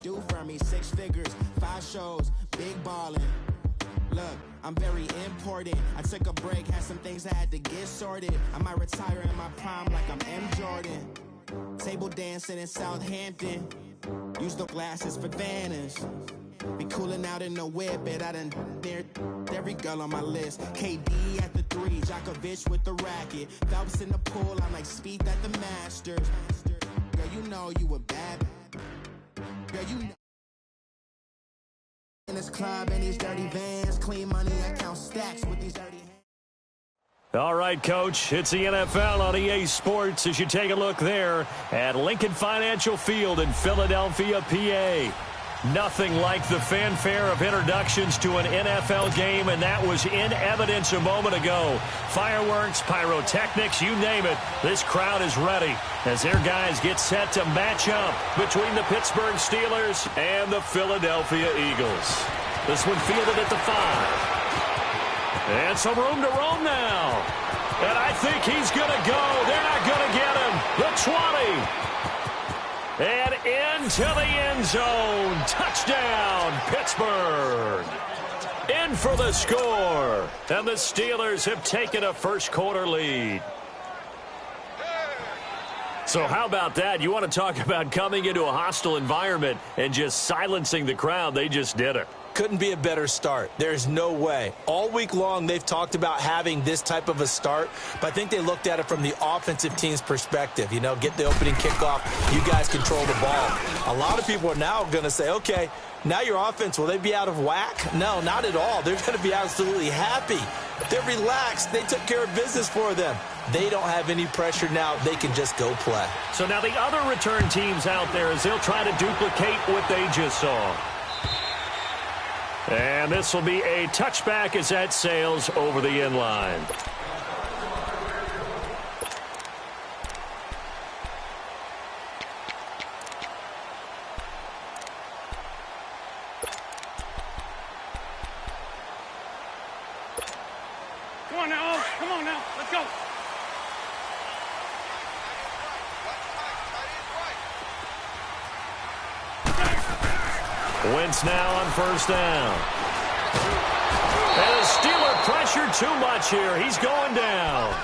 Do for me 6 figures, 5 shows, big ballin'. Look, I'm very important. I took a break, had some things I had to get sorted. I might retire in my prime like I'm M. Jordan. Table dancing in Southampton. Use the glasses for Vannas. Be cooling out in the whip, but I done near every girl on my list. KD at the 3, Djokovic with the racket. Phelps in the pool, I'm like Speed at the Masters. Girl, you know you a bad. Girl, you know. In this club and these dirty vans, clean money, I count stacks with these dirty hands. All right, Coach, it's the NFL on EA Sports as you take a look there at Lincoln Financial Field in Philadelphia, PA. Nothing like the fanfare of introductions to an NFL game, and that was in evidence a moment ago. Fireworks, pyrotechnics, you name it. This crowd is ready as their guys get set to match up between the Pittsburgh Steelers and the Philadelphia Eagles. This one fielded at the 5. And some room to roam now. And I think he's going to go. They're not going to get him. The 20. And into the end zone. Touchdown, Pittsburgh. In for the score. And the Steelers have taken a first-quarter lead. So how about that? You want to talk about coming into a hostile environment and just silencing the crowd. They just did it. Couldn't be a better start. There's no way. All week long, they've talked about having this type of a start, but I think they looked at it from the offensive team's perspective. You know, get the opening kickoff. You guys control the ball. A lot of people are now going to say, okay, now your offense, will they be out of whack? No, not at all. They're going to be absolutely happy. They're relaxed. They took care of business for them. They don't have any pressure now. They can just go play. So now the other return teams out there as they'll try to duplicate what they just saw. And this will be a touchback as that sails over the end line. Come on now, come on now, let's go. Wentz now on first down. And the Steeler pressured too much here. He's going down.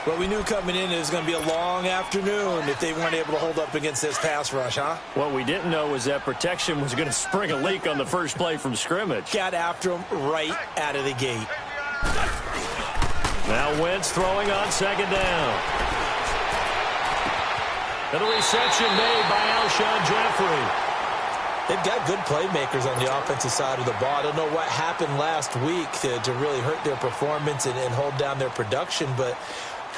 Well, we knew coming in it was going to be a long afternoon if they weren't able to hold up against this pass rush, huh? What we didn't know was that protection was going to spring a leak on the first play from scrimmage. Got after him right out of the gate. Now Wentz throwing on second down. And a reception made by Alshon Jeffrey. They've got good playmakers on the offensive side of the ball. I don't know what happened last week to really hurt their performance and hold down their production, but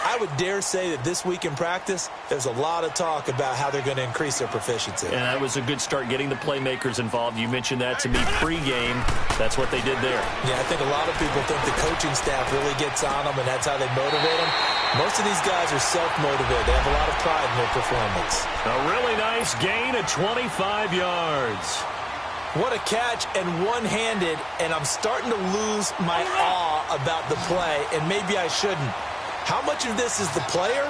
I would dare say that this week in practice, there's a lot of talk about how they're going to increase their proficiency. And that was a good start getting the playmakers involved. You mentioned that to me pregame. That's what they did there. Yeah, I think a lot of people think the coaching staff really gets on them, and that's how they motivate them. Most of these guys are self-motivated. They have a lot of pride in their performance. A really nice gain of 25 yards. What a catch, and one-handed, and I'm starting to lose my awe about the play, and maybe I shouldn't. How much of this is the player?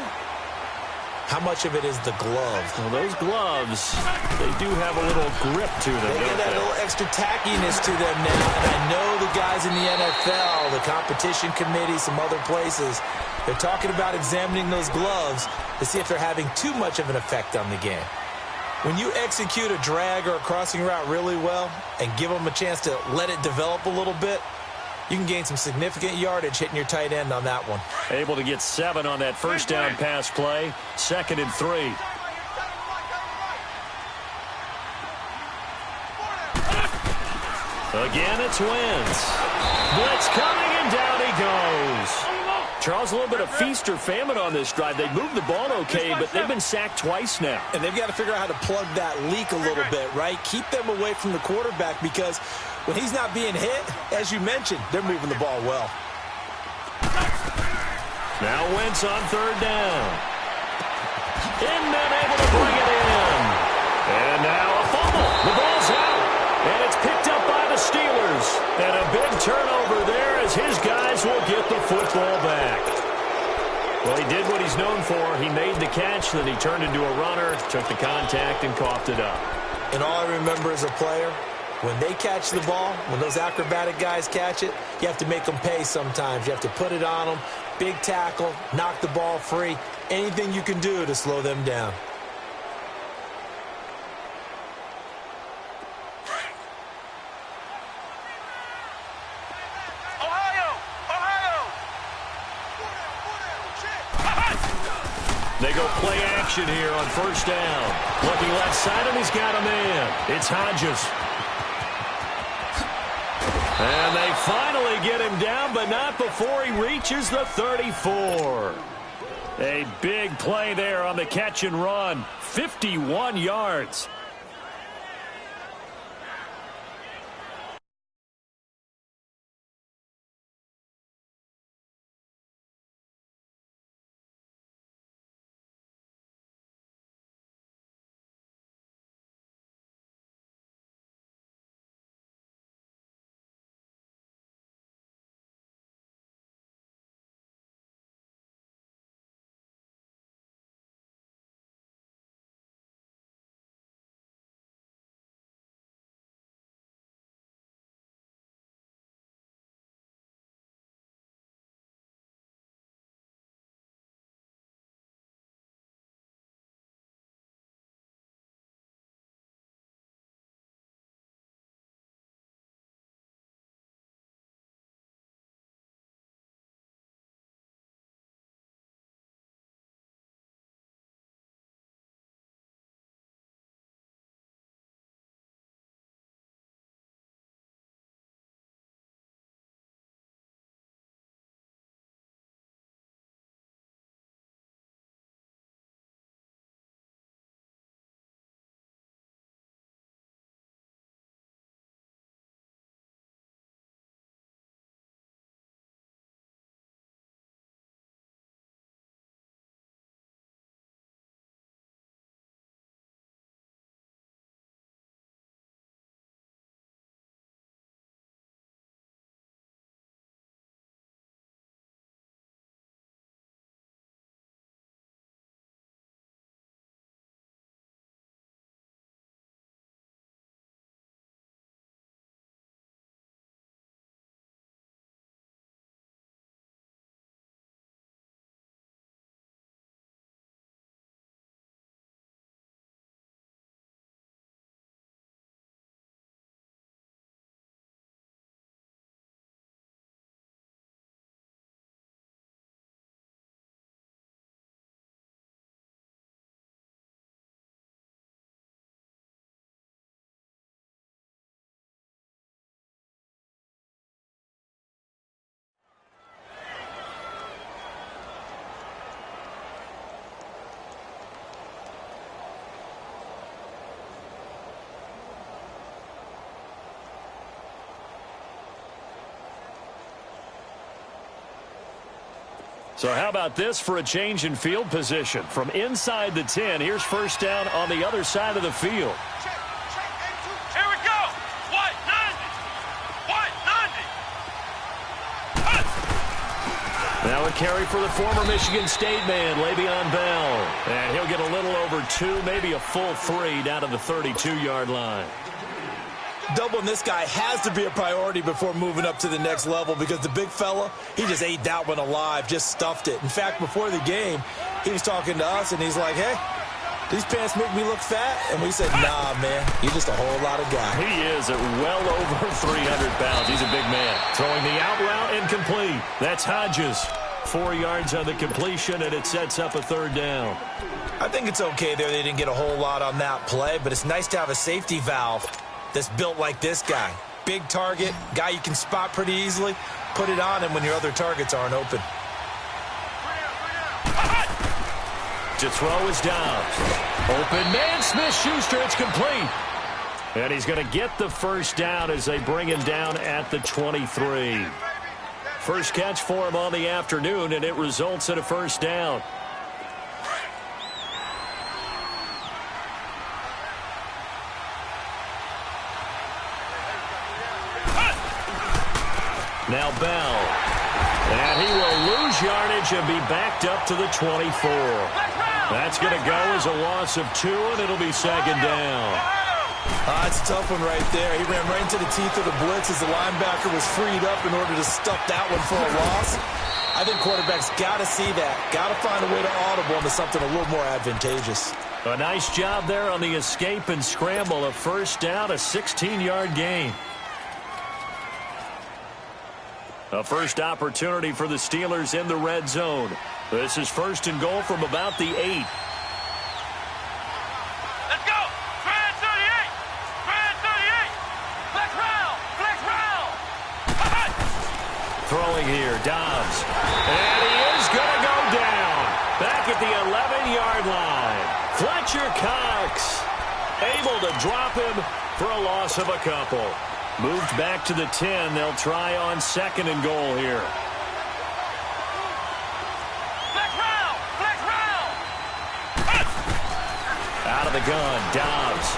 How much of it is the glove? Well, those gloves, they do have a little grip to them, They get that little extra tackiness to them now, and I know the guys in the NFL, the competition committee, some other places, they're talking about examining those gloves to see if they're having too much of an effect on the game. When you execute a drag or a crossing route really well and give them a chance to let it develop a little bit, you can gain some significant yardage hitting your tight end on that one. Able to get 7 on that first down pass play. 2nd and 3. Again, it's Wentz. Blitz coming, and down he goes. Charles, a little bit of feast or famine on this drive. They moved the ball okay, but they've been sacked twice now. And they've got to figure out how to plug that leak a little bit, right? Keep them away from the quarterback because when he's not being hit, as you mentioned, they're moving the ball well. Now Wentz on third down. And then able to bring it in. And now a fumble. The ball's out. And it's picked up by the Steelers. And a big turnover there as his guys will get the football back. Well, he did what he's known for. He made the catch, then he turned into a runner, took the contact, and coughed it up. And all I remember as a player, when they catch the ball, when those acrobatic guys catch it, you have to make them pay sometimes. You have to put it on them, big tackle, knock the ball free, anything you can do to slow them down. They go play action here on first down. Looking left side, and he's got a man. It's Hodges. And they finally get him down, but not before he reaches the 34. A big play there on the catch and run. 51 yards. So how about this for a change in field position? From inside the 10, here's first down on the other side of the field. Here we go. What? 90. Now a carry for the former Michigan State man, Le'Veon Bell. And he'll get a little over 2, maybe a full 3 down to the 32-yard line. Doubling this guy has to be a priority before moving up to the next level because the big fella, he just ate that one alive, just stuffed it. In fact, before the game, he was talking to us, and he's like, hey, these pants make me look fat? And we said, nah, man, you're just a whole lot of guy. He is at well over 300 pounds. He's a big man. Throwing the out route incomplete. That's Hodges. 4 yards on the completion, and it sets up a third down. I think it's okay there. They didn't get a whole lot on that play, but it's nice to have a safety valve that's built like this guy. Big target, guy you can spot pretty easily. Put it on him when your other targets aren't open. To throw is down. Open man, Smith-Schuster, it's complete. And he's going to get the first down as they bring him down at the 23. First catch for him on the afternoon, and it results in a first down. Now Bell. And he will lose yardage and be backed up to the 24. That's going to go as a loss of 2, and it'll be second down. It's a tough one right there. He ran right into the teeth of the blitz as the linebacker was freed up in order to stuff that one for a loss. I think quarterbacks got to see that. Got to find a way to audible into something a little more advantageous. A nice job there on the escape and scramble. A first down, a 16-yard gain. A first opportunity for the Steelers in the red zone. This is first and goal from about the 8. Let's go! Spread 38! Spread 38! Flex round! Flex round! Throwing here, Dobbs. And he is going to go down. Back at the 11-yard line. Fletcher Cox able to drop him for a loss of a couple. Moved back to the 10. They'll try on second and goal here. Flex round! Flex round! Out of the gun, Dobbs.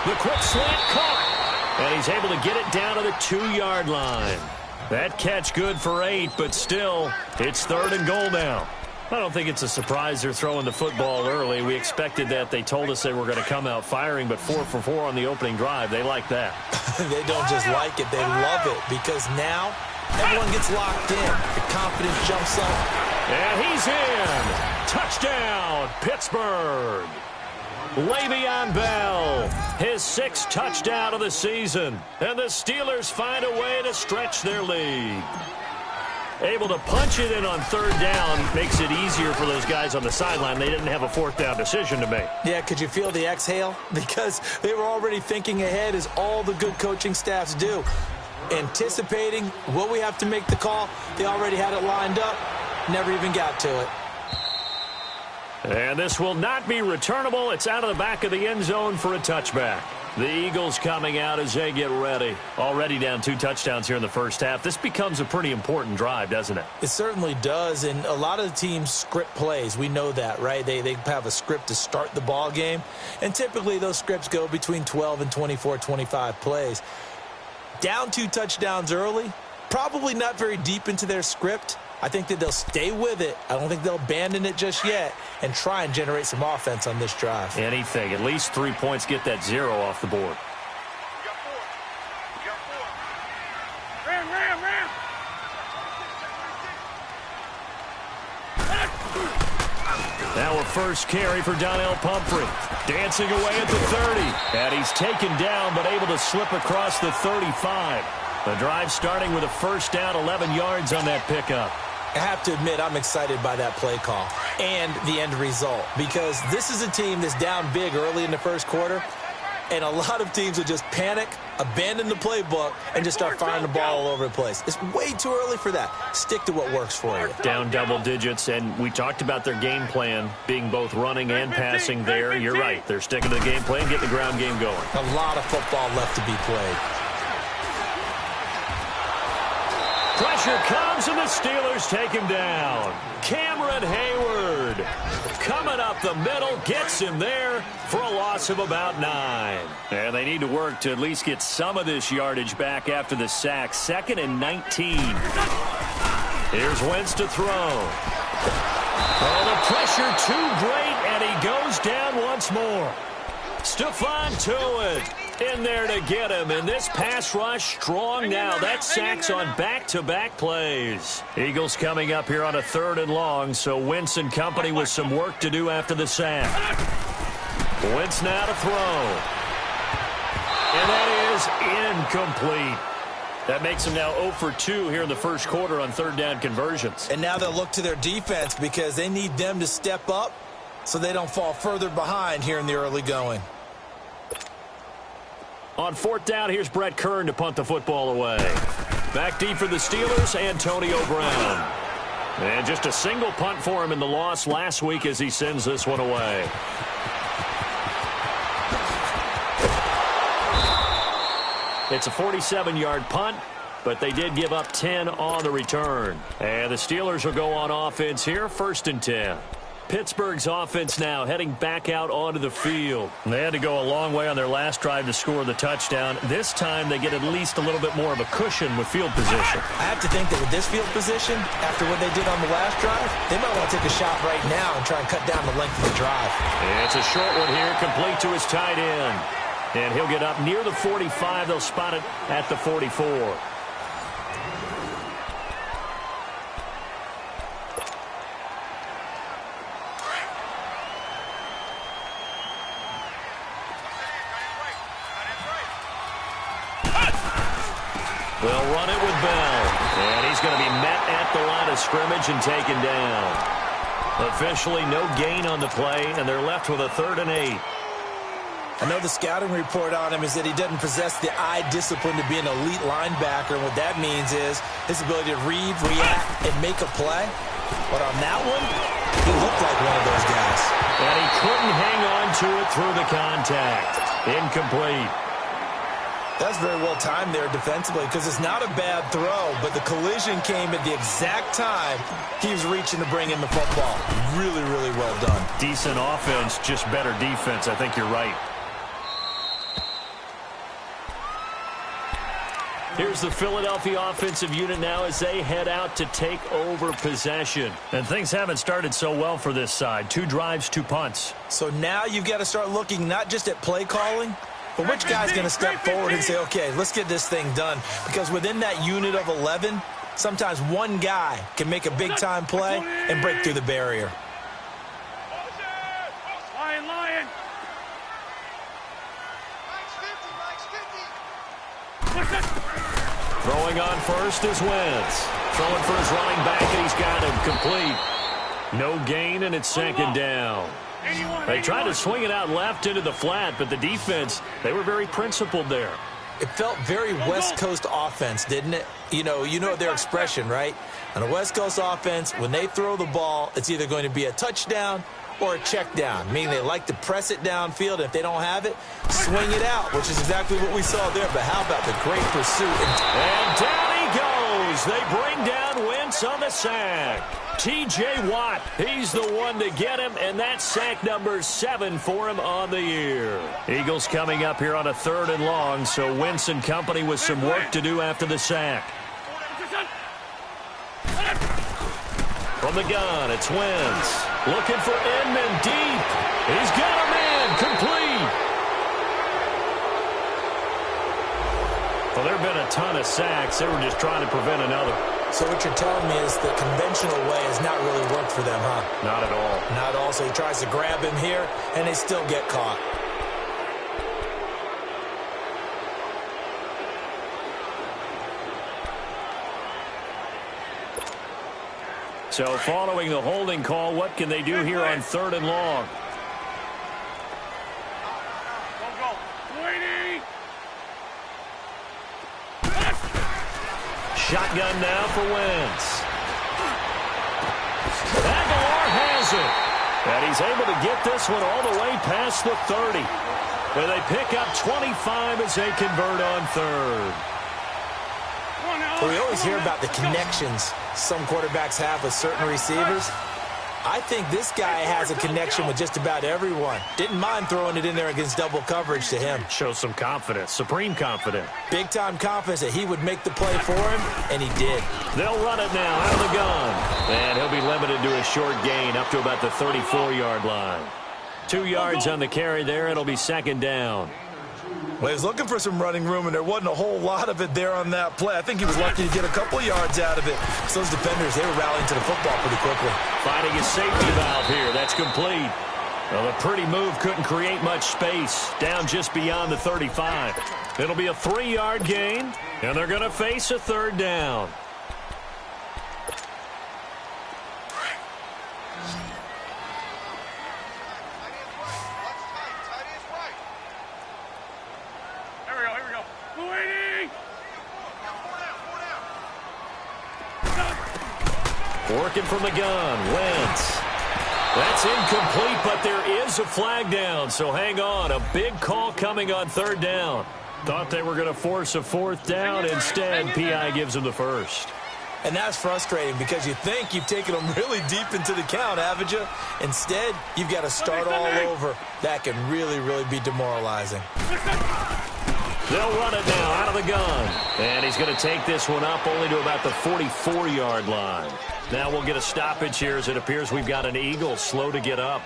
The quick slant caught. And he's able to get it down to the 2-yard line. That catch good for 8, but still, it's third and goal now. I don't think it's a surprise they're throwing the football early. We expected that. They told us they were going to come out firing, but 4 for 4 on the opening drive. They like that. They don't just like it. They love it because now everyone gets locked in. The confidence jumps up. And he's in. Touchdown, Pittsburgh. Le'Veon Bell, his 6th touchdown of the season. And the Steelers find a way to stretch their lead. Able to punch it in on third down makes it easier for those guys on the sideline. They didn't have a 4th down decision to make. Yeah, could you feel the exhale? Because they were already thinking ahead, as all the good coaching staffs do. Anticipating, will we have to make the call? They already had it lined up. Never even got to it. And this will not be returnable. It's out of the back of the end zone for a touchback. The Eagles coming out as they get ready. Already down 2 touchdowns here in the first half. This becomes a pretty important drive, doesn't it? It certainly does, and a lot of the teams script plays. We know that, right? They have a script to start the ball game, and typically those scripts go between 12 and 24, 25 plays. Down 2 touchdowns early, probably not very deep into their script. I think that they'll stay with it. I don't think they'll abandon it just yet and try and generate some offense on this drive. Anything. At least 3 points, get that 0 off the board. You got 4. You got 4. Ram, ram, ram! Now a first carry for Donnell Pumphrey. Dancing away at the 30. And he's taken down but able to slip across the 35. The drive starting with a first down, 11 yards on that pickup. I have to admit, I'm excited by that play call and the end result, because this is a team that's down big early in the first quarter, and a lot of teams will just panic, abandon the playbook, and just start firing the ball all over the place. It's way too early for that. Stick to what works for you. Down double digits, and we talked about their game plan being both running and passing there. You're right. They're sticking to the game plan, getting the ground game going. A lot of football left to be played. Pressure comes, and the Steelers take him down. Cameron Hayward coming up the middle, gets him there for a loss of about 9. And they need to work to at least get some of this yardage back after the sack. 2nd and 19. Here's Wentz to throw. Oh, the pressure too great, and he goes down once more. Stephon Tuitt in there to get him, and this pass rush strong now. That sacks on back-to-back plays. Eagles coming up here on a 3rd and long, so Wentz and company with some work to do after the sack. Wentz now to throw. And that is incomplete. That makes them now 0 for 2 here in the first quarter on 3rd down conversions. And now they'll look to their defense because they need them to step up so they don't fall further behind here in the early going. On 4th down, here's Brett Kern to punt the football away. Back deep for the Steelers, Antonio Brown. And just a single punt for him in the loss last week as he sends this one away. It's a 47-yard punt, but they did give up 10 on the return. And the Steelers will go on offense here, 1st and 10. Pittsburgh's offense now heading back out onto the field. They had to go a long way on their last drive to score the touchdown. This time they get at least a little bit more of a cushion with field position. I have to think that with this field position, after what they did on the last drive, they might want to take a shot right now and try and cut down the length of the drive. It's a short one here, complete to his tight end. And he'll get up near the 45. They'll spot it at the 44. They'll run it with Bell. And he's going to be met at the line of scrimmage and taken down. Officially no gain on the play, and they're left with a 3rd and 8. I know the scouting report on him is that he doesn't possess the eye discipline to be an elite linebacker, and what that means is his ability to read, react, and make a play. But on that one, he looked like one of those guys. And he couldn't hang on to it through the contact. Incomplete. That's very well timed there defensively because it's not a bad throw, but the collision came at the exact time he was reaching to bring in the football. Really, really well done. Decent offense, just better defense. I think you're right. Here's the Philadelphia offensive unit now as they head out to take over possession. And things haven't started so well for this side. 2 drives, 2 punts. So now you've got to start looking not just at play calling, but which guy's going to step forward and say, okay, let's get this thing done. Because within that unit of 11, sometimes one guy can make a big-time play and break through the barrier. Lion. Throwing on first is Wentz. Throwing for his running back, and he's got him complete. No gain, and it's 2nd down. They tried to swing it out left into the flat, but the defense, they were very principled there. It felt very West Coast offense, didn't it? You know their expression, right? On a West Coast offense, when they throw the ball, it's either going to be a touchdown or a check down, meaning they like to press it downfield. And if they don't have it, swing it out, which is exactly what we saw there. But how about the great pursuit? And down he goes. They bring down Wentz on the sack. T.J. Watt, he's the one to get him, and that's sack number 7 for him on the year. Eagles coming up here on a 3rd and long, so Wentz and company with some work to do after the sack. From the gun, it's Wentz. Looking for Inman deep. He's got a man complete. Well, there have been a ton of sacks. They were just trying to prevent another. So what you're telling me is the conventional way has not really worked for them, huh? Not at all. Not at all. So he tries to grab him here, and they still get caught. So following the holding call, what can they do here on 3rd and long? Shotgun now for Wentz. Aguilar has it. And he's able to get this one all the way past the 30. And they pick up 25 as they convert on 3rd. Well, we always hear about the connections some quarterbacks have with certain receivers. I think this guy has a connection with just about everyone. Didn't mind throwing it in there against double coverage to him. Shows some confidence, supreme confidence. Big-time confidence that he would make the play for him, and he did. They'll run it now out of the gun. And he'll be limited to a short gain up to about the 34-yard line. 2 yards on the carry there. It'll be 2nd down. Well, he was looking for some running room, and there wasn't a whole lot of it there on that play. I think he was lucky to get a couple yards out of it. So those defenders, they were rallying to the football pretty quickly. Finding his safety valve here. That's complete. Well, the pretty move couldn't create much space. Down just beyond the 35. It'll be a 3-yard gain, and they're going to face a 3rd down. Working from the gun, Wentz. That's incomplete, but there is a flag down, so hang on. A big call coming on 3rd down. Thought they were going to force a 4th down. Instead, P.I. gives them the 1st. And that's frustrating because you think you've taken them really deep into the count, haven't you? Instead, you've got to start all over. That can really, really be demoralizing. They'll run it now out of the gun. And he's going to take this one up only to about the 44-yard line. Now we'll get a stoppage here as it appears we've got an Eagle slow to get up.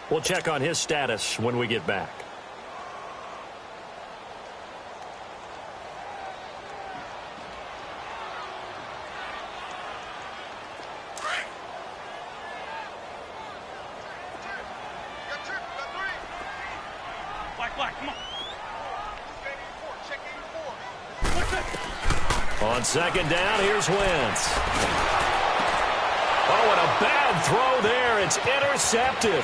We'll check on his status when we get back. Black, come on. On second down, here's Wentz. Oh, and a bad throw there. It's intercepted.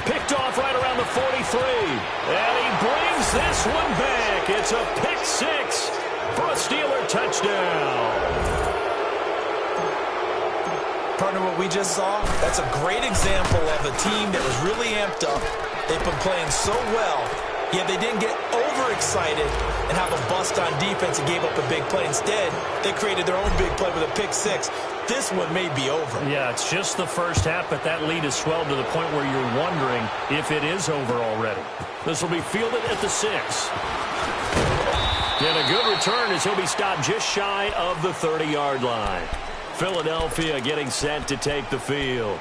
Picked off right around the 43. And he brings this one back. It's a pick six for a Steeler touchdown. Partner, what we just saw, that's a great example of a team that was really amped up. They've been playing so well, yet they didn't get overexcited and have a bust on defense and gave up a big play. Instead, they created their own big play with a pick six. This one may be over. Yeah, it's just the first half, but that lead has swelled to the point where you're wondering if it is over already. This will be fielded at the 6. And a good return as he'll be stopped just shy of the 30-yard line. Philadelphia getting set to take the field.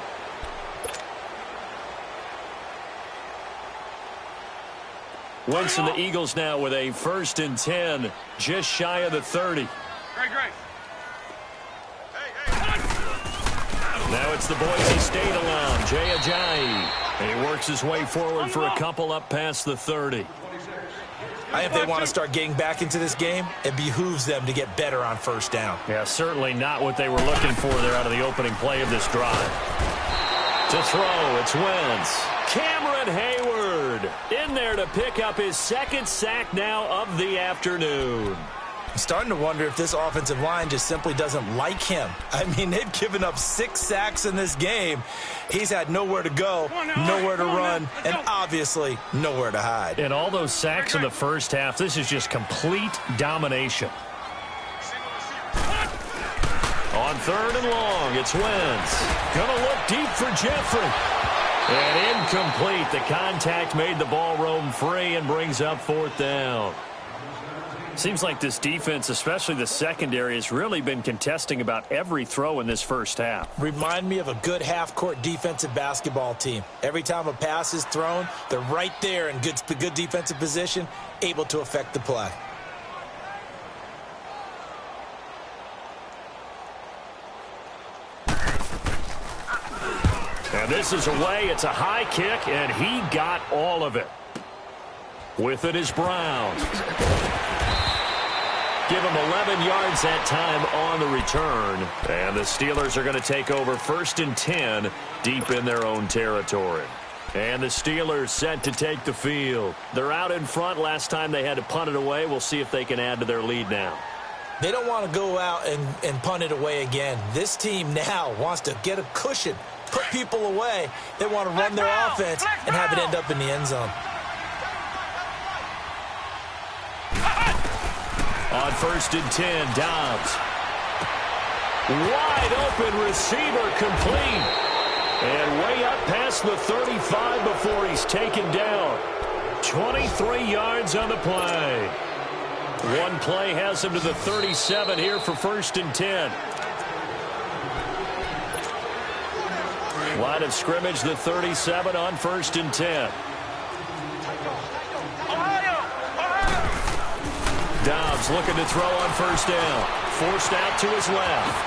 Wentz and the Eagles now with a 1st and 10, just shy of the 30. Great. Now it's the Boise State alum, Jay Ajayi. And he works his way forward for a couple up past the 30. If they want to start getting back into this game, it behooves them to get better on 1st down. Yeah, certainly not what they were looking for there out of the opening play of this drive. To throw, it's Wentz. Cameron Hayward in there to pick up his 2nd sack now of the afternoon. I'm starting to wonder if this offensive line just simply doesn't like him. I mean, they've given up 6 sacks in this game. He's had nowhere to go, nowhere to run, and obviously nowhere to hide. And all those sacks in the first half, this is just complete domination. On 3rd and long, it's Wentz. Gonna look deep for Jeffrey. And incomplete. The contact made the ball roam free and brings up 4th down. Seems like this defense, especially the secondary, has really been contesting about every throw in this first half. Remind me of a good half-court defensive basketball team. Every time a pass is thrown, they're right there in good defensive position, able to affect the play. And this is away. It's a high kick, and he got all of it. With it is Brown. Give him 11 yards that time on the return. And the Steelers are going to take over 1st and 10 deep in their own territory. And the Steelers set to take the field. They're out in front. Last time they had to punt it away. We'll see if they can add to their lead now. They don't want to go out and punt it away again. This team now wants to get a cushion, put people away. They want to run their offense and have it end up in the end zone. On 1st and 10, Dobbs. Wide open receiver complete. And way up past the 35 before he's taken down. 23 yards on the play. One play has him to the 37 here for 1st and 10. Line of scrimmage, the 37 on 1st and 10. Dobbs looking to throw on 1st down. Forced out to his left.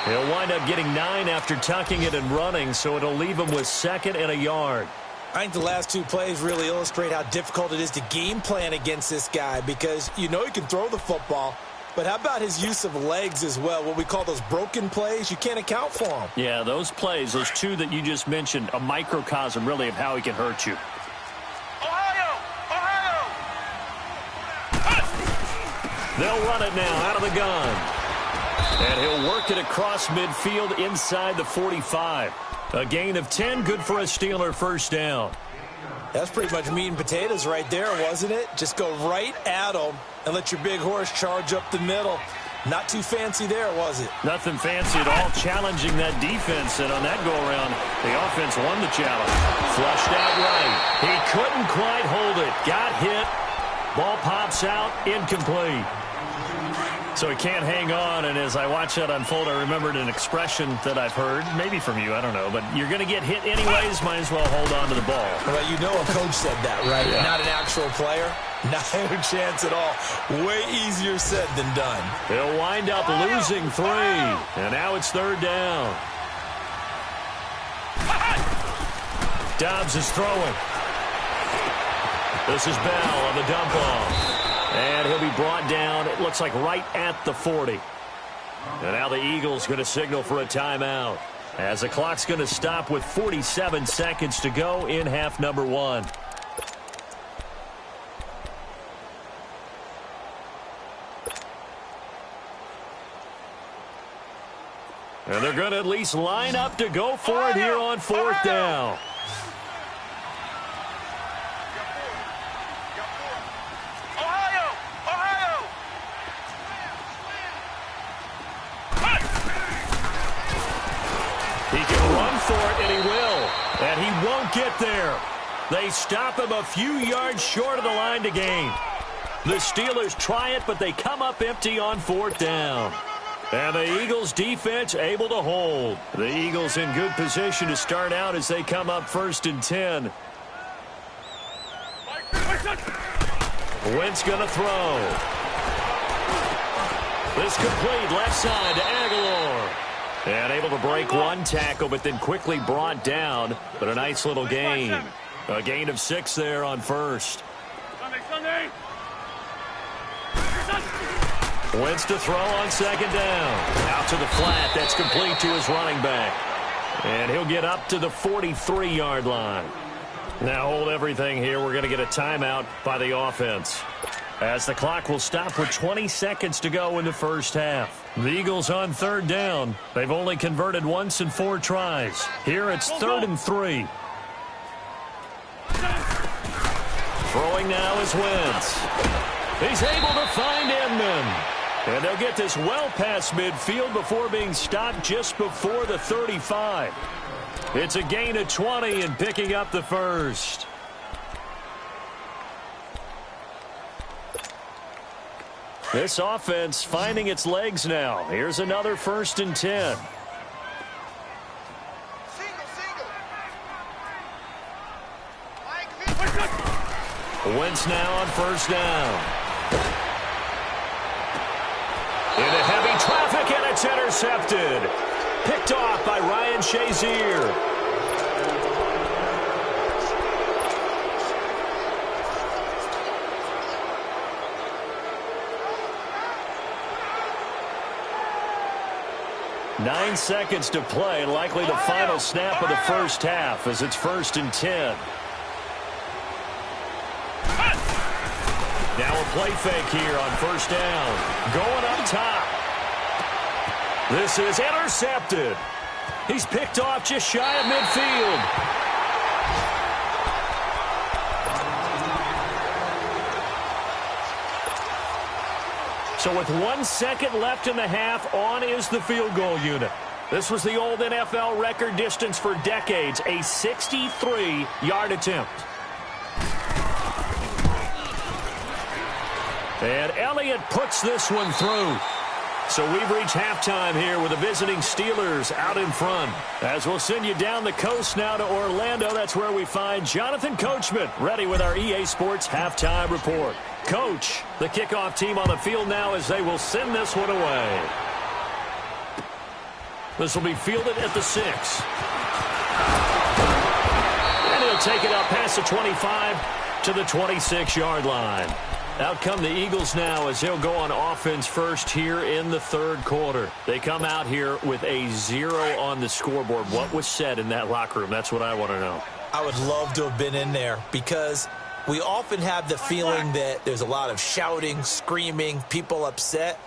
He'll wind up getting 9 after tucking it and running, so it'll leave him with 2nd and a yard. I think the last 2 plays really illustrate how difficult it is to game plan against this guy because you know he can throw the football, but how about his use of legs as well? What we call those broken plays, you can't account for them. Yeah, those plays, those 2 that you just mentioned, a microcosm really of how he can hurt you. They'll run it now out of the gun. And he'll work it across midfield inside the 45. A gain of 10, good for a Steeler 1st down. That's pretty much meat and potatoes right there, wasn't it? Just go right at him and let your big horse charge up the middle. Not too fancy there, was it? Nothing fancy at all, challenging that defense. And on that go-around, the offense won the challenge. Flushed out right. He couldn't quite hold it. Got hit. Ball pops out, incomplete. So he can't hang on, and as I watch that unfold, I remembered an expression that I've heard, maybe from you, I don't know, but you're going to get hit anyways, might as well hold on to the ball. Well, you know a coach said that, right? Yeah. Not an actual player. Not a chance at all. Way easier said than done. He'll wind up losing 3, and now it's 3rd down. Dobbs is throwing. This is Bell on the dump off. And he'll be brought down, it looks like right at the 40. And now the Eagles going to signal for a timeout, as the clock's going to stop with 47 seconds to go in half number 1. And they're going to at least line up to go for it here on 4th down. He can run for it, and he will. And he won't get there. They stop him a few yards short of the line to gain. The Steelers try it, but they come up empty on 4th down. And the Eagles defense able to hold. The Eagles in good position to start out as they come up 1st and 10. Wentz going to throw. This complete left side to Aguilar. And able to break one tackle, but then quickly brought down. But a nice little gain. A gain of 6 there on 1st. Wentz to throw on 2nd down. Out to the flat. That's complete to his running back. And he'll get up to the 43-yard line. Now hold everything here. We're going to get a timeout by the offense, as the clock will stop with 20 seconds to go in the first half. The Eagles on 3rd down. They've only converted once in 4 tries. Here it's 3rd and 3. Throwing now is Wentz. He's able to find Inman. And they'll get this well past midfield before being stopped just before the 35. It's a gain of 20 and picking up the first. This offense finding its legs now. Here's another 1st and 10. Wentz now on 1st down. Into heavy traffic, and it's intercepted. Picked off by Ryan Shazier. Nine seconds to play, likely the final snap of the first half, as it's 1st and 10. Now a play fake here on 1st down. Going up top. This is intercepted. He's picked off just shy of midfield. So with 1 second left in the half, on is the field goal unit. This was the old NFL record distance for decades, a 63-yard attempt. And Elliott puts this one through. So we've reached halftime here with the visiting Steelers out in front. As we'll send you down the coast now to Orlando, that's where we find Jonathan Coachman ready with our EA Sports halftime report. Coach, the kickoff team on the field now as they will send this one away. This will be fielded at the 6. And he'll take it up past the 25 to the 26-yard line. Out come the Eagles now as they'll go on offense first here in the 3rd quarter. They come out here with a 0 on the scoreboard. What was said in that locker room? That's what I want to know. I would love to have been in there, because we often have the feeling that there's a lot of shouting, screaming, people upset.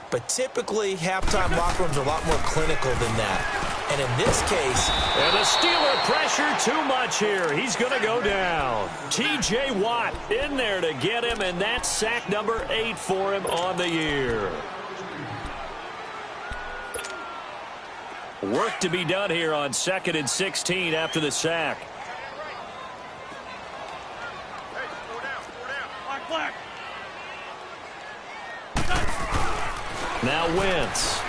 But typically, halftime locker rooms are a lot more clinical than that. And in this case... And the Steeler pressure too much here. He's going to go down. T.J. Watt in there to get him, and that's sack number 8 for him on the year. Work to be done here on 2nd and 16 after the sack. Now Wentz.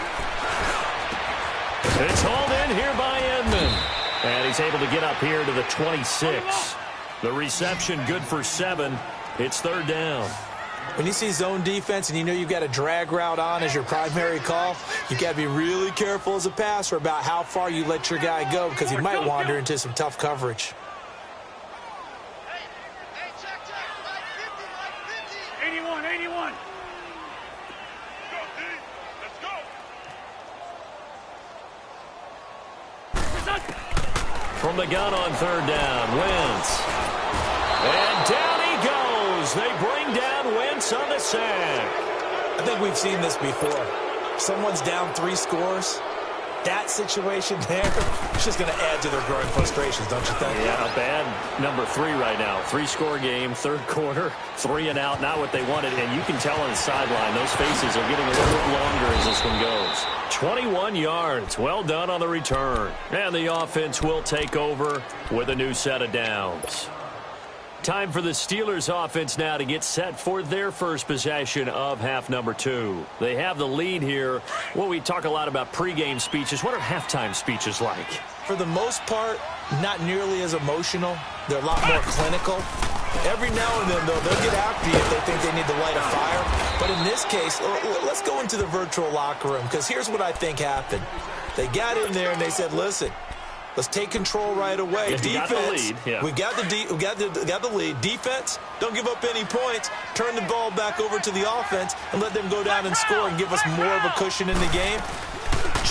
It's hauled in here by Edmond. And he's able to get up here to the 26. The reception good for 7. It's 3rd down. When you see zone defense and you know you've got a drag route on as your primary call, you've got to be really careful as a passer about how far you let your guy go, because he might wander into some tough coverage. 81, 81. Go, D. Let's go. From the gun on third down, Wentz. And down he goes. They bring down Wentz on the sack. I think we've seen this before. Someone's down 3 scores. That situation there, it's just going to add to their growing frustrations, don't you think? Yeah, a bad number 3 right now. 3-score game, third quarter, 3 and out, not what they wanted. And you can tell on the sideline, those faces are getting a little bit longer as this one goes. 21 yards. Well done on the return. And the offense will take over with a new set of downs. Time for the Steelers offense now to get set for their first possession of half number 2. They have the lead here. Well, we talk a lot about pregame speeches. What are halftime speeches like? For the most part, not nearly as emotional. They're a lot more clinical. Every now and then, though, they'll get after you if they think they need to light a fire. But in this case, let's go into the virtual locker room, because here's what I think happened. They got in there and they said, listen, let's take control right away. Defense, got the lead. Yeah. We got the lead. Defense, don't give up any points. Turn the ball back over to the offense and let them go down and score and give us more of a cushion in the game.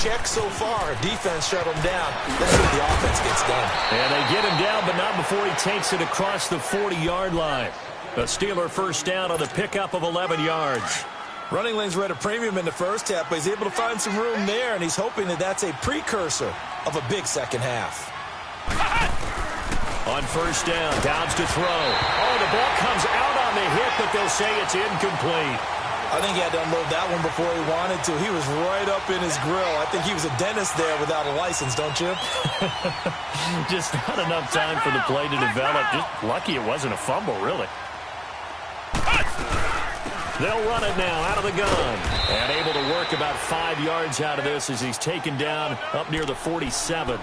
Check so far. Defense shut him down. Let's see what the offense gets done. And they get him down, but not before he takes it across the 40-yard line. A Steeler first down on the pickup of 11 yards. Running lanes were at a premium in the first half, but he's able to find some room there, and he's hoping that that's a precursor of a big second half. On first down, Downs to throw. Oh, the ball comes out on the hit, but they'll say it's incomplete. I think he had to unload that one before he wanted to. He was right up in his grill. I think he was a dentist there without a license, don't you? Just not enough time for the play to develop. Just lucky it wasn't a fumble, really. They'll run it now out of the gun. And able to work about 5 yards out of this as he's taken down up near the 47.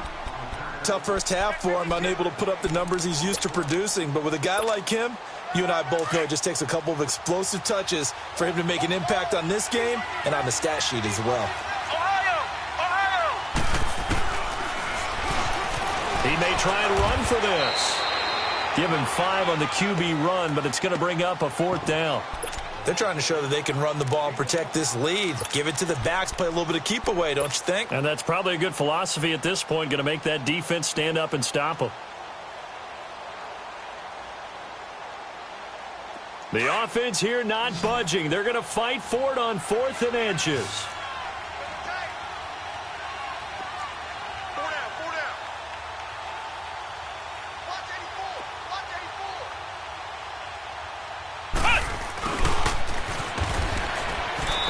Tough first half for him, unable to put up the numbers he's used to producing. But with a guy like him, you and I both know it just takes a couple of explosive touches for him to make an impact on this game and on the stat sheet as well. Ohio! He may try and run for this. Give him 5 on the QB run, but it's going to bring up a 4th down. They're trying to show that they can run the ball and protect this lead. Give it to the backs, play a little bit of keep away, don't you think? And that's probably a good philosophy at this point, going to make that defense stand up and stop them. The offense here not budging. They're going to fight for it on 4th and inches. 4 down, 4 down. Watch 84, watch 84.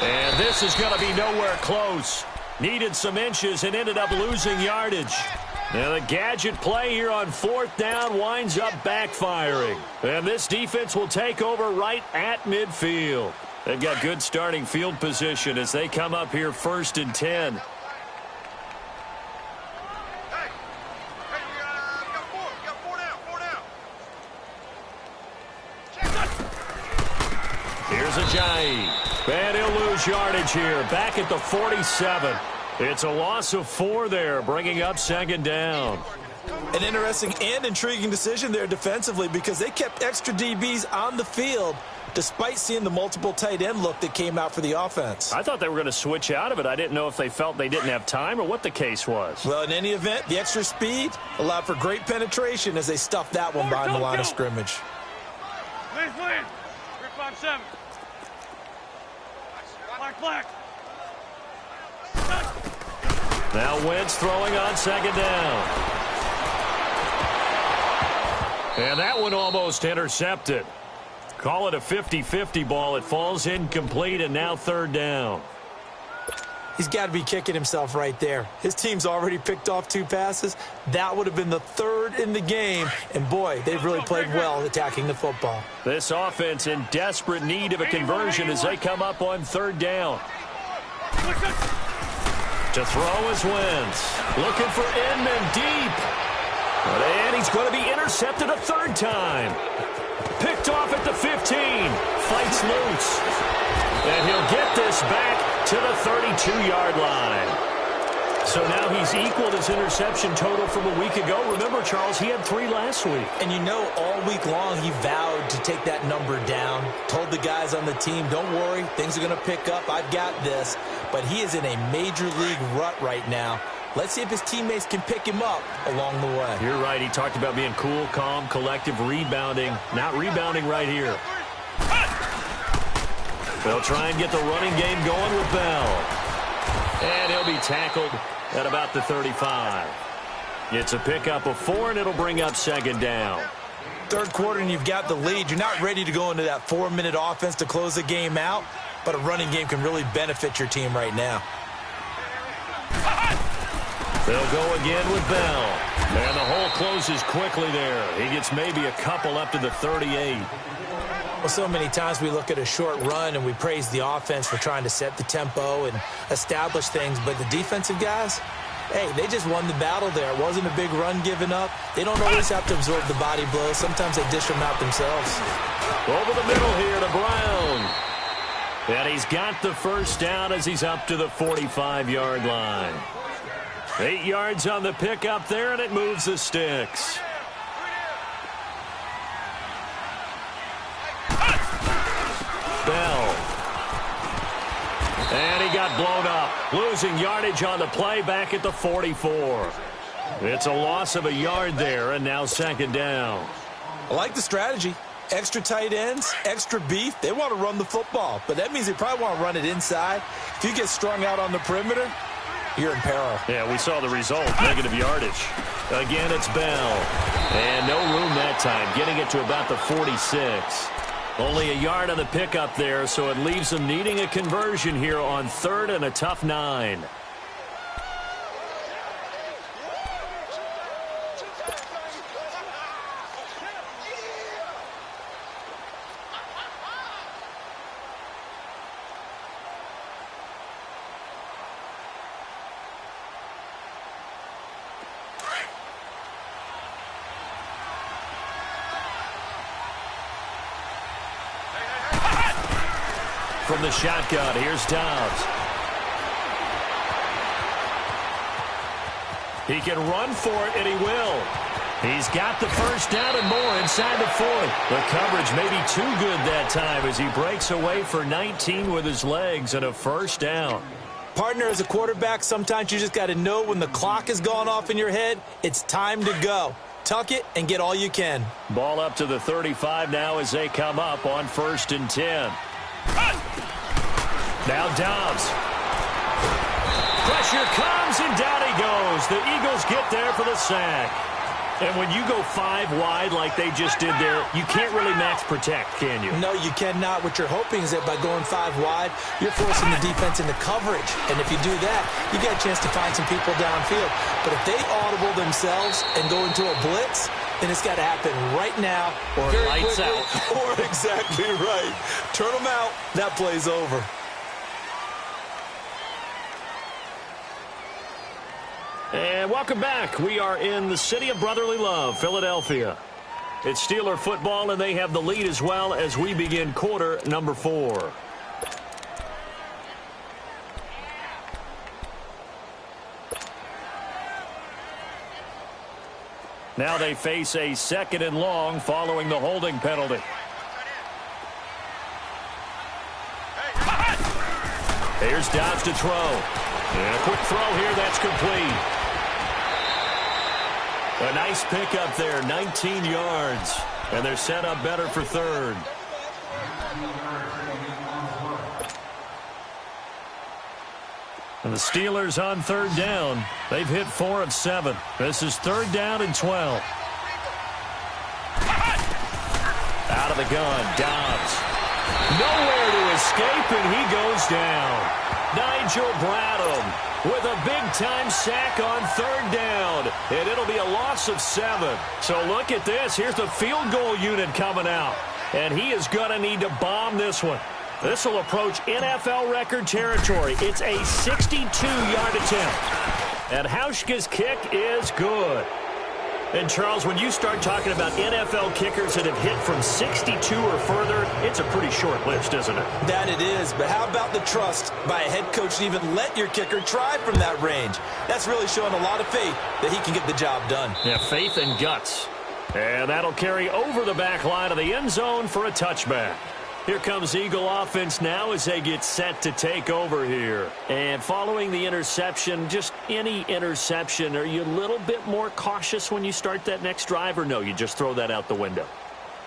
And this is going to be nowhere close. Needed some inches and ended up losing yardage. Now the gadget play here on 4th down winds up backfiring. And this defense will take over right at midfield. They've got good starting field position as they come up here 1st and 10. Hey, we got 4. We got 4 down, 4 down. Here's Ajayi. And he'll lose yardage here. Back at the 47. It's a loss of 4 there, bringing up 2nd down. An interesting and intriguing decision there defensively because they kept extra DBs on the field despite seeing the multiple tight end look that came out for the offense. I thought they were going to switch out of it. I didn't know if they felt they didn't have time or what the case was. Well, in any event, the extra speed allowed for great penetration as they stuffed that one behind the line of scrimmage. Please, 357. Black. Now Wentz throwing on 2nd down. And that one almost intercepted. Call it a 50-50 ball. It falls incomplete, and now 3rd down. He's got to be kicking himself right there. His team's already picked off 2 passes. That would have been the 3rd in the game. And, boy, they've really played well attacking the football. This offense in desperate need of a conversion as they come up on 3rd down. To throw is Wentz. Looking for Inman deep. And he's going to be intercepted a 3rd time. Picked off at the 15. Fights loose. And he'll get this back to the 32-yard line. So now he's equaled his interception total from a week ago. Remember, Charles, he had 3 last week. And you know, all week long he vowed to take that number down. Told the guys on the team, don't worry, things are going to pick up. I've got this. But he is in a major league rut right now. Let's see if his teammates can pick him up along the way. You're right. He talked about being cool, calm, collective, rebounding. Not rebounding right here. They'll try and get the running game going with Bell. And he'll be tackled at about the 35. It's a pickup of 4, and it'll bring up second down. Third quarter, and you've got the lead. You're not ready to go into that 4-minute offense to close the game out, but a running game can really benefit your team right now. They'll go again with Bell. And the hole closes quickly there. He gets maybe a couple up to the 38. Well, so many times we look at a short run and we praise the offense for trying to set the tempo and establish things, but the defensive guys, hey, they just won the battle there. It wasn't a big run given up. They don't always have to absorb the body blows. Sometimes they dish them out themselves. Over the middle here to Brown. And he's got the first down as he's up to the 45-yard line. 8 yards on the pickup there, and it moves the sticks. Bell. And he got blown up. Losing yardage on the play back at the 44. It's a loss of a yard there, and now second down. I like the strategy. Extra tight ends, extra beef. They want to run the football, but that means they probably want to run it inside. If you get strung out on the perimeter, you're in peril. Yeah, we saw the result, negative yardage. Again, it's Bell. And no room that time, getting it to about the 46. Only a yard on the pickup there, so it leaves them needing a conversion here on 3rd and a tough 9. From the shotgun, here's Dobbs. He can run for it, and he will. He's got the first down and more inside the 40. The coverage may be too good that time as he breaks away for 19 with his legs and a first down. Partner, as a quarterback, sometimes you just got to know when the clock has gone off in your head, it's time to go. Tuck it and get all you can. Ball up to the 35 now as they come up on 1st and 10. Now Dobbs. Pressure comes, and down he goes. The Eagles get there for the sack. And when you go 5 wide like they just did there, you can't really max protect, can you? No, you cannot. What you're hoping is that by going 5 wide, you're forcing the defense into coverage. And if you do that, you get a chance to find some people downfield. But if they audible themselves and go into a blitz, then it's got to happen right now. Or lights out. Or exactly right. Turn them out. That play's over. And welcome back. We are in the city of brotherly love, Philadelphia. It's Steeler football, and they have the lead as well as we begin quarter number 4. Now they face a 2nd and long following the holding penalty. Here's Dobbs to throw. And a quick throw here, that's complete. A nice pickup there, 19 yards. And they're set up better for 3rd. And the Steelers on 3rd down. They've hit 4 of 7. This is 3rd down and 12. Out of the gun, Dobbs. Nowhere to escape, and he goes down. Nigel Bradham with a big-time sack on 3rd down. And it'll be a loss of 7. So look at this. Here's the field goal unit coming out. And he is going to need to bomb this one. This will approach NFL record territory. It's a 62-yard attempt. And Hauschka's kick is good. And, Charles, when you start talking about NFL kickers that have hit from 62 or further, it's a pretty short list, isn't it? That it is, but how about the trust by a head coach to even let your kicker try from that range? That's really showing a lot of faith that he can get the job done. Yeah, faith and guts. And that'll carry over the back line of the end zone for a touchback. Here comes Eagle offense now as they get set to take over here. And following the interception, just any interception, are you a little bit more cautious when you start that next drive, or no, you just throw that out the window?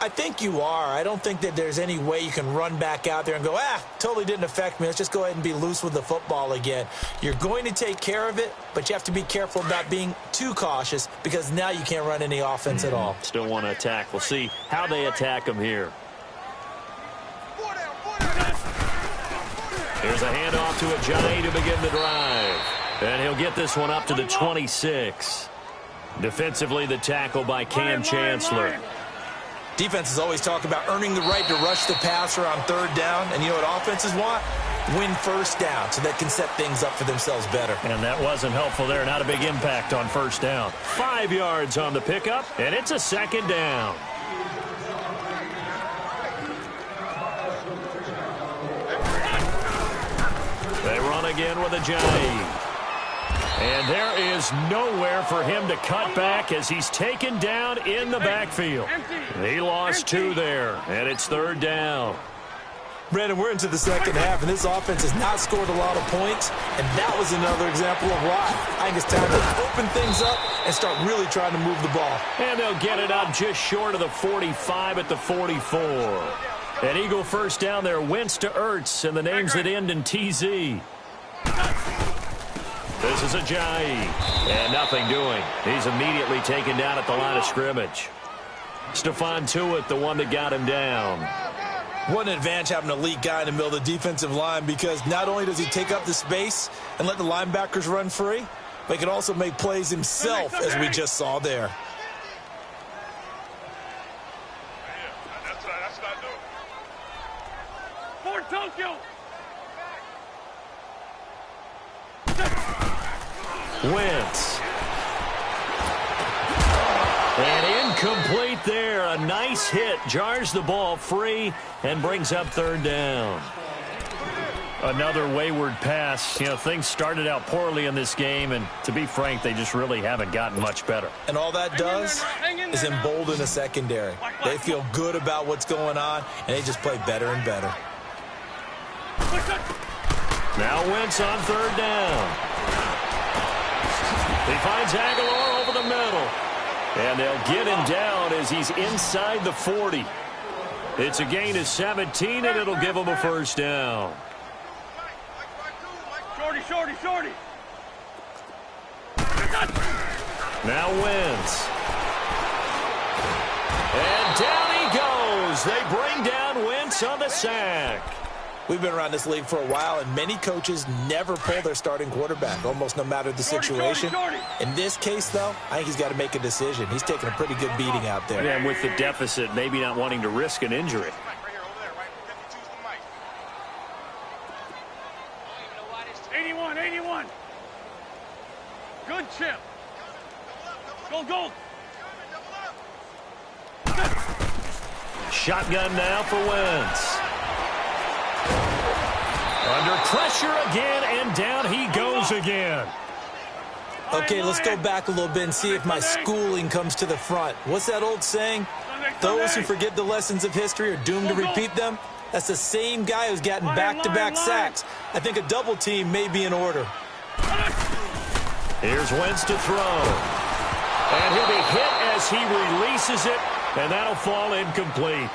I think you are. I don't think that there's any way you can run back out there and go, totally didn't affect me. Let's just go ahead and be loose with the football again. You're going to take care of it, but you have to be careful about being too cautious because now you can't run any offense at all. Still want to attack. We'll see how they attack them here. Here's a handoff to Ajayi to begin the drive. And he'll get this one up to the 26. Defensively, the tackle by Cam Chancellor. Defenses always talk about earning the right to rush the passer on third down. And you know what offenses want? Win first down so they can set things up for themselves better. And that wasn't helpful there. Not a big impact on first down. 5 yards on the pickup, and it's a second down. They run again with Ajayi. And there is nowhere for him to cut back as he's taken down in the backfield. He lost 2 there, and it's third down. Brandon, we're into the second half, and this offense has not scored a lot of points, and that was another example of why. I think it's time to open things up and start really trying to move the ball. And they'll get it up just short of the 45 at the 44. An Eagle first down there, Wentz to Ertz, and the names that end in TZ. This is Ajayi, and nothing doing. He's immediately taken down at the line of scrimmage. Stephon Tuitt, the one that got him down. What an advantage having an elite guy in the middle of the defensive line, because not only does he take up the space and let the linebackers run free, but he can also make plays himself, as we just saw there. For Tokyo. Wentz. And incomplete there. A nice hit. Jars the ball free and brings up third down. Another wayward pass. You know, things started out poorly in this game, and to be frank, they just really haven't gotten much better. And all that does is embolden the secondary. They feel good about what's going on, and they just play better and better. Now Wentz on third down. He finds Aguilar over the middle. And they'll get him down as he's inside the 40. It's a gain of 17, and it'll give him a first down. Shorty. Now Wentz. And down he goes. They bring down Wentz on the sack. We've been around this league for a while, and many coaches never pull their starting quarterback, almost no matter the situation. In this case, though, I think he's got to make a decision. He's taking a pretty good beating out there. Yeah, and with the deficit, maybe not wanting to risk an injury. 81. Good chip. Go. Shotgun now for Wentz. Under pressure again, and down he goes again. Okay, let's go back a little bit and see if my schooling comes to the front. What's that old saying? Those who forget the lessons of history are doomed to repeat them. That's the same guy who's gotten back-to-back sacks. I think a double team may be in order. Here's Wentz to throw. And he'll be hit as he releases it, and that'll fall incomplete.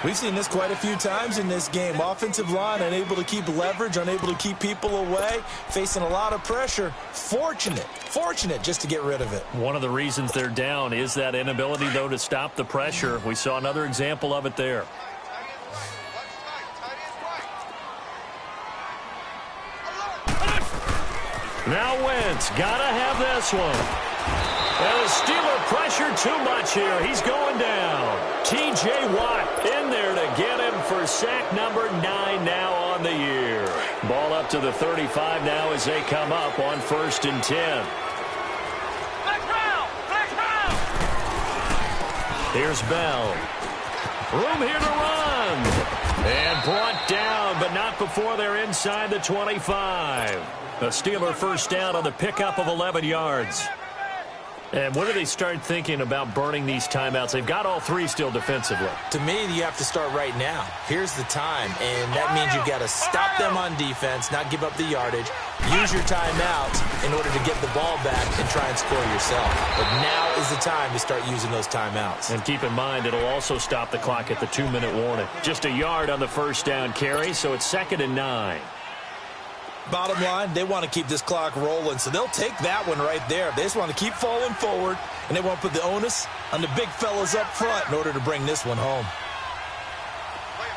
We've seen this quite a few times in this game. Offensive line unable to keep leverage, unable to keep people away, facing a lot of pressure. Fortunate just to get rid of it. One of the reasons they're down is that inability, though, to stop the pressure. We saw another example of it there. Now Wentz, gotta have this one. And the Steeler pressure too much here. He's going down. T.J. Watt in there to get him for sack number 9 now on the year. Ball up to the 35 now as they come up on 1st and 10. Black round. Here's Bell. Room here to run. And brought down, but not before they're inside the 25. A Steeler first down on the pickup of 11 yards. And when do they start thinking about burning these timeouts? They've got all three still defensively. To me, you have to start right now. Here's the time, and that means you've got to stop them on defense, not give up the yardage, use your timeouts in order to get the ball back and try and score yourself. But now is the time to start using those timeouts. And keep in mind, it'll also stop the clock at the 2-minute warning. Just a yard on the first down carry, so it's 2nd and 9. Bottom line, they want to keep this clock rolling, so they'll take that one right there. They just want to keep falling forward, and they want to put the onus on the big fellas up front in order to bring this one home. Play it.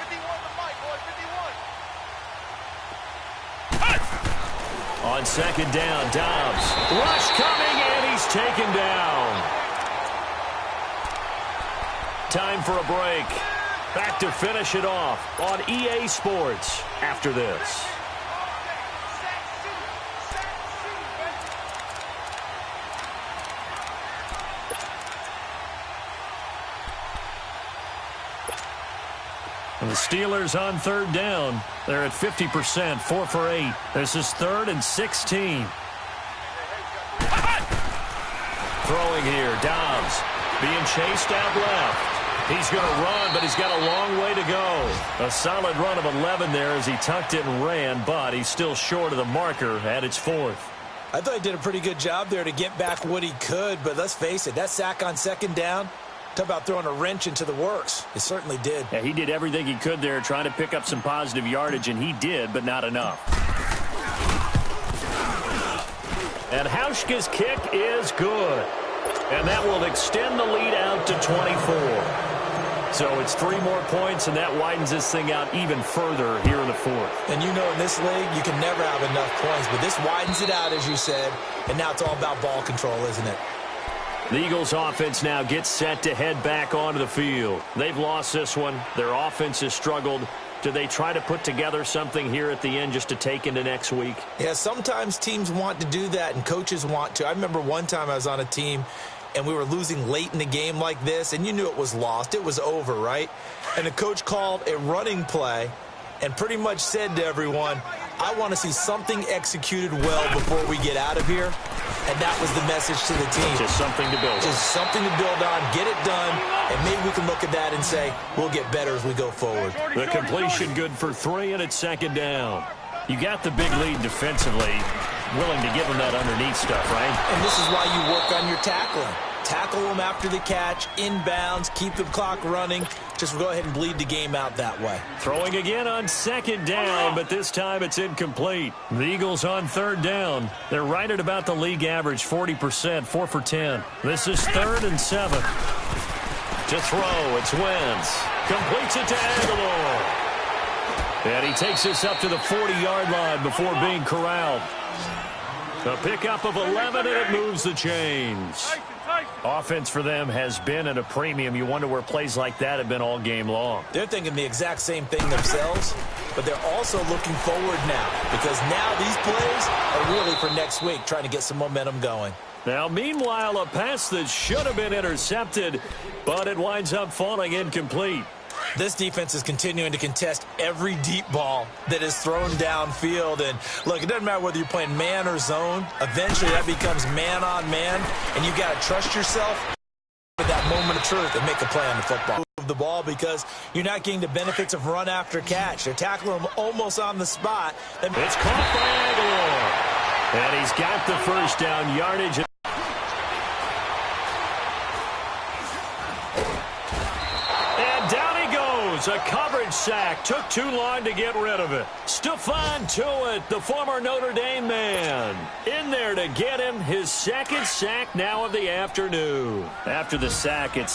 51 the mic, boy, 51. On 2nd down, Dobbs. Rush coming, and he's taken down. Time for a break. Back to finish it off on EA Sports after this. And the Steelers on 3rd down. They're at 50%, 4 for 8. This is 3rd and 16. Throwing here, Dobbs being chased out left. He's going to run, but he's got a long way to go. A solid run of 11 there as he tucked it and ran, but he's still short of the marker at its 4th. I thought he did a pretty good job there to get back what he could, but let's face it, that sack on 2nd down, talk about throwing a wrench into the works. It certainly did. Yeah, he did everything he could there trying to pick up some positive yardage, and he did, but not enough. And Hauschka's kick is good. And that will extend the lead out to 24. So it's 3 more points, and that widens this thing out even further here in the 4th. And you know in this league, you can never have enough points, but this widens it out, as you said, and now it's all about ball control, isn't it? The Eagles' offense now gets set to head back onto the field. They've lost this one. Their offense has struggled. Do they try to put together something here at the end just to take into next week? Yeah, sometimes teams want to do that, and coaches want to. I remember one time I was on a team, and we were losing late in the game like this, and you knew it was lost. It was over, right? And the coach called a running play and pretty much said to everyone, I want to see something executed well before we get out of here. And that was the message to the team. Just something to build on. Just something to build on, get it done, and maybe we can look at that and say, we'll get better as we go forward. The completion good for 3, and it's 2nd down. You got the big lead defensively, willing to give them that underneath stuff, right? And this is why you work on your tackling. Tackle them after the catch, inbounds, keep the clock running. Just go ahead and bleed the game out that way. Throwing again on 2nd down, but this time it's incomplete. The Eagles on 3rd down. They're right at about the league average, 40%, 4 for 10. This is 3rd and 7. To throw, it's Wentz. Completes it to Aguilar. And he takes this up to the 40-yard line before being corralled. A pickup of 11, and it moves the chains. Offense for them has been at a premium. You wonder where plays like that have been all game long. They're thinking the exact same thing themselves, but they're also looking forward now because now these plays are really for next week, trying to get some momentum going. Now, meanwhile, a pass that should have been intercepted, but it winds up falling incomplete. This defense is continuing to contest every deep ball that is thrown downfield. And, look, it doesn't matter whether you're playing man or zone. Eventually, that becomes man-on-man, and you've got to trust yourself at that moment of truth and make a play on the football. Move the ball because you're not getting the benefits of run after catch. They're tackling them almost on the spot. It's caught by Aguilar. And he's got the first down yardage. A coverage sack. Took too long to get rid of it. Stephon Tuitt, the former Notre Dame man, in there to get him his 2nd sack now of the afternoon. After the sack, it's